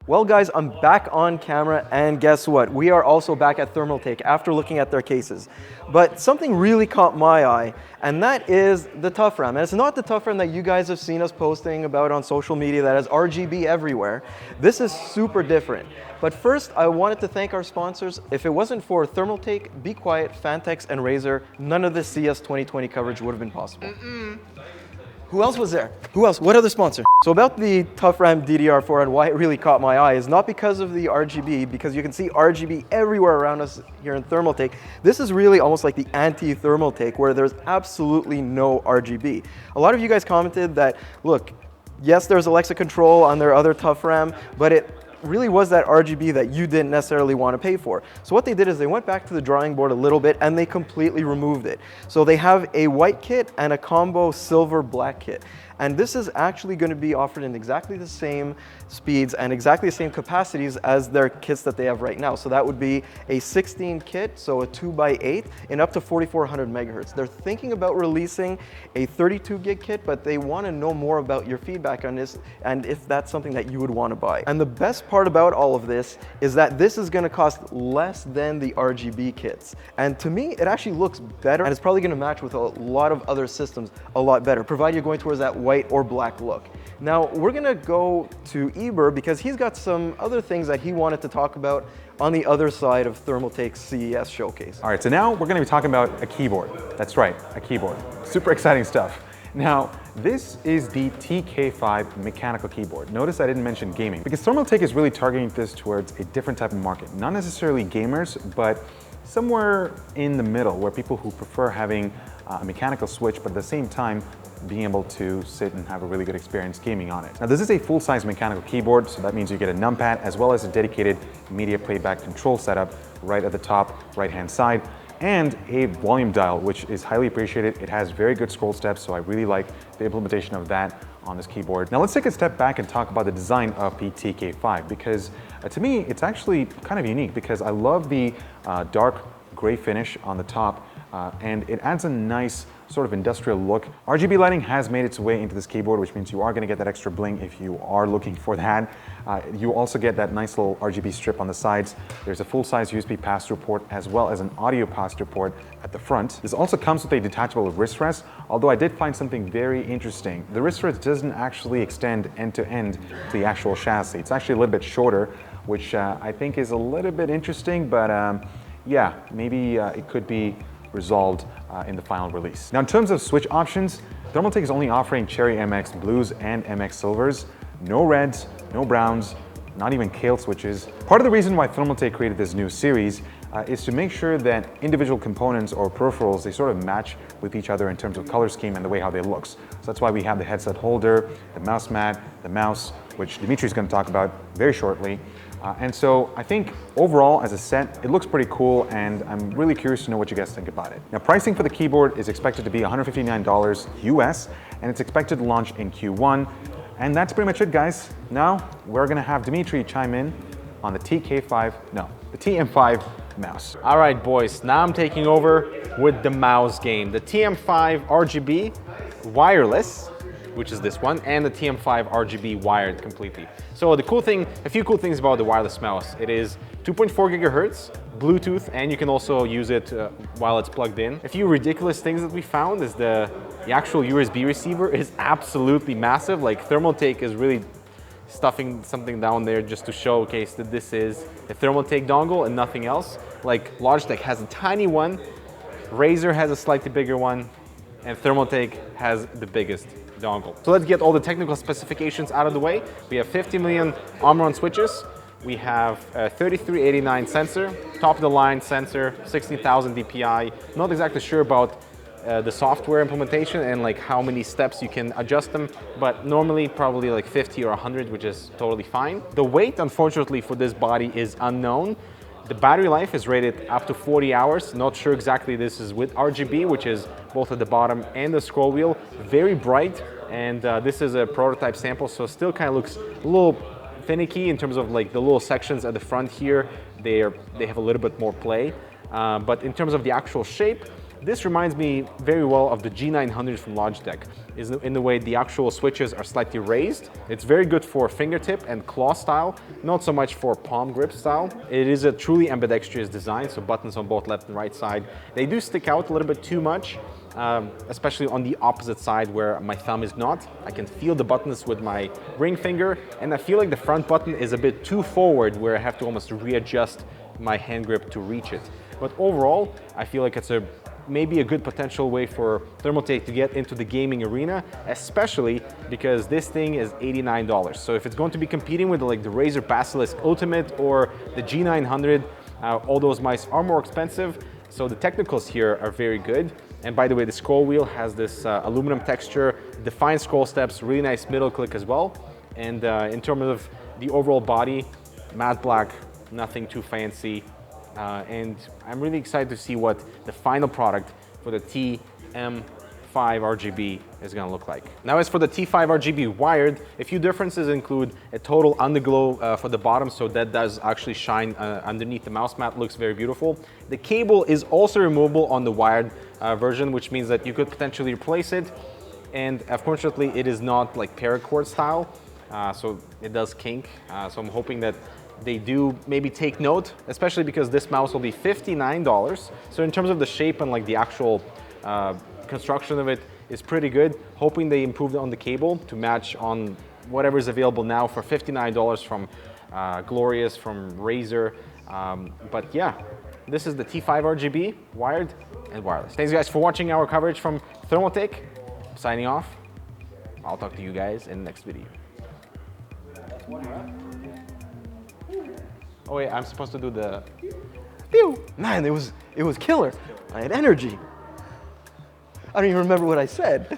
Well guys, I'm back on camera and guess what? We are also back at Thermaltake after looking at their cases. But something really caught my eye, and that is the Tough Ram. And it's not the Tough Ram that you guys have seen us posting about on social media that has RGB everywhere. This is super different. But first, I wanted to thank our sponsors. If it wasn't for Thermaltake, Be Quiet, Fantex, and Razer, none of this CS 2020 coverage would have been possible. Who else was there? Who else? What other sponsor? So about the Tough Ram DDR4 and why it really caught my eye is not because of the RGB, because you can see RGB everywhere around us here in Thermaltake. This is really almost like the anti-Thermaltake where there's absolutely no RGB. A lot of you guys commented that, look, yes, there's Alexa control on their other Tough Ram, but it really was that RGB that you didn't necessarily want to pay for. So what they did is they went back to the drawing board a little bit and they completely removed it. So they have a white kit and a combo silver black kit. And this is actually going to be offered in exactly the same speeds and exactly the same capacities as their kits that they have right now. So that would be a 16 kit, so a 2x8 in up to 4400 megahertz. They're thinking about releasing a 32 gig kit, but they want to know more about your feedback on this and if that's something that you would want to buy. And the best part about all of this is that this is going to cost less than the RGB kits. And to me, it actually looks better and it's probably going to match with a lot of other systems a lot better, provided you're going towards that white or black look. Now, we're gonna go to Eber because he's got some other things that he wanted to talk about on the other side of Thermaltake's CES showcase. All right, so now we're gonna be talking about a keyboard. That's right, a keyboard. Super exciting stuff. Now, this is the TK5 mechanical keyboard. Notice I didn't mention gaming because Thermaltake is really targeting this towards a different type of market. Not necessarily gamers, but somewhere in the middle where people who prefer having a mechanical switch, but at the same time, being able to sit and have a really good experience gaming on it. Now this is a full-size mechanical keyboard, so that means you get a numpad as well as a dedicated media playback control setup right at the top right-hand side, and a volume dial, which is highly appreciated. It has very good scroll steps, so I really like the implementation of that on this keyboard. Now let's take a step back and talk about the design of the TK5, because to me, it's actually kind of unique because I love the dark gray finish on the top, and it adds a nice sort of industrial look. RGB lighting has made its way into this keyboard, which means you are going to get that extra bling if you are looking for that. You also get that nice little RGB strip on the sides. There's a full-size USB pass-through port as well as an audio pass-through port at the front. This also comes with a detachable wrist rest, although I did find something very interesting. The wrist rest doesn't actually extend end-to-end to the actual chassis. It's actually a little bit shorter, which I think is a little bit interesting, but yeah, maybe it could be resolved in the final release. Now in terms of switch options, Thermaltake is only offering Cherry MX Blues and MX Silvers, no reds, no browns, not even Kale switches. Part of the reason why Thermaltake created this new series is to make sure that individual components or peripherals, they sort of match with each other in terms of color scheme and the way how they look. So that's why we have the headset holder, the mouse mat, the mouse, which Dimitri is going to talk about very shortly. And so I think overall as a set, it looks pretty cool and I'm really curious to know what you guys think about it. Now pricing for the keyboard is expected to be $159 US and it's expected to launch in Q1. And that's pretty much it, guys. Now we're gonna have Dimitri chime in on the the TM5 mouse. All right, boys, now I'm taking over with the mouse game. The TM5 RGB wireless, which is this one, and the TM5 RGB wired completely. So the cool thing, a few cool things about the wireless mouse. It is 2.4 gigahertz, Bluetooth, and you can also use it while it's plugged in. A few ridiculous things that we found is the actual USB receiver is absolutely massive. Like Thermaltake is really stuffing something down there just to showcase that this is a Thermaltake dongle and nothing else. Like Logitech has a tiny one, Razer has a slightly bigger one, and Thermaltake has the biggest dongle. So let's get all the technical specifications out of the way. We have 50 million Omron switches. We have a 3389 sensor, top of the line sensor, 16,000 DPI. Not exactly sure about the software implementation and like how many steps you can adjust them, but normally probably like 50 or 100, which is totally fine. The weight, unfortunately, for this body is unknown. The battery life is rated up to 40 hours. Not sure exactly this is with RGB, which is both at the bottom and the scroll wheel. Very bright, and this is a prototype sample, so still kind of looks a little finicky in terms of like the little sections at the front here. They have a little bit more play, but in terms of the actual shape, This reminds me very well of the G900 from Logitech, in the way the actual switches are slightly raised. It's very good for fingertip and claw style, not so much for palm grip style. It is a truly ambidextrous design, so buttons on both left and right side. They do stick out a little bit too much, especially on the opposite side where my thumb is not. I can feel the buttons with my ring finger, and I feel like the front button is a bit too forward where I have to almost readjust my hand grip to reach it. But overall, I feel like it's maybe a good potential way for Thermaltake to get into the gaming arena, especially because this thing is $89. So if it's going to be competing with like the Razer Basilisk Ultimate or the G900, all those mice are more expensive. So the technicals here are very good. And by the way, the scroll wheel has this aluminum texture, defined scroll steps, really nice middle click as well. And in terms of the overall body, matte black, nothing too fancy. And I'm really excited to see what the final product for the TM5 RGB is going to look like. Now, as for the T5 RGB wired, a few differences include a total underglow for the bottom, so that does actually shine underneath the mouse mat, looks very beautiful. The cable is also removable on the wired version, which means that you could potentially replace it. And unfortunately, it is not like paracord style, so it does kink. So I'm hoping that they do maybe take note, especially because this mouse will be $59. So in terms of the shape and like the actual construction of it is pretty good. Hoping they improved on the cable to match on whatever is available now for $59 from Glorious, from Razer. But yeah, this is the T5 RGB, wired and wireless. Thanks guys for watching our coverage from Thermaltake. Signing off. I'll talk to you guys in the next video. Oh wait, I'm supposed to do the Pew! Man, it was killer. I had energy. I don't even remember what I said.